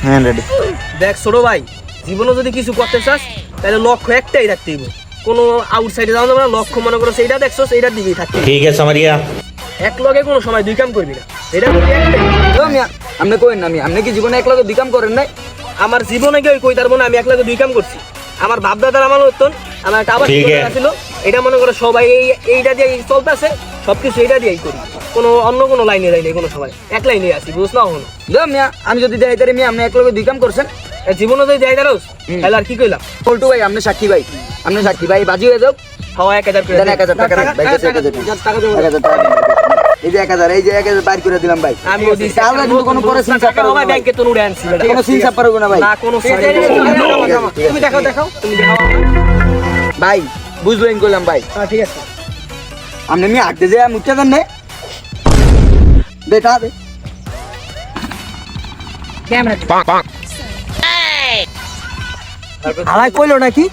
হ্যাঁ রেডি। দেখ ছোট ভাই, জীবনে যদি কিছু করতে চাস তাহলে লক্ষ্য একটাই রাখতে হইব। কোনো আউটসাইডে যাওয়া যাবে না, লক্ষ্য মনে করো সেইটা দেখছো সেইটার দিকেই থাকতে ठीक है समरिया। এক লগে কোনো সময় দুই কাম করবি না, এটা করবি একটাই। আপনি কইেন না আপনি কি জীবনে এক লগে দুই কাম করেন নাই? আমার জীবনে কেউ কই তার মনে আমি এক লগে দুই কাম করছি। আমার বাপ দাদার আমার হতন, আমার একটা আবার ঠিক আছে। ছিল, এটা মনে করো সবাই এইটা দিয়ে চলতেছে, সবকিছু এইটা দিয়েই করি। কোনো অন্য কোনো লাইনে যাই নাই কোনো সময়, এক লাইনে আছি, বুঝ না হলো। আমি যদি দেখাই তারি মিয়া আপনি এক লগে দুই কাম করছেন। জীবনে যদি যাই দাঁড়োস তাহলে আর কি কইলাম। পল্টু ভাই আপনি সাক্ষী ভাই, আপনি সাক্ষী ভাই, বাজি হয়ে যাও। হাওয়া 1000 করে দেন 1000 টাকা রাখ ভাই, কাছে 1000 টাকা দেবো। 1000 টাকা দেন। এই যে 1000, এই যে 1000 বাইর করে দিলাম ভাই। আমি দিছি তাহলে কিন্তু কোনো পরে সিন চাপ টাকা ব্যাংকে তো উড়ে আনছি বেটা। কোনো সিন চাপ পারবো না ভাই। না কোনো তুমি দেখাও তুমি দেখাও। ভাই বুঝলেন কইলাম ভাই। হ্যাঁ ঠিক আছে। আপনি মি হাঁটতে যায় মুচ্চা দেন নে দে তা দে। ক্যামেরা হালাই কইলো নাকি?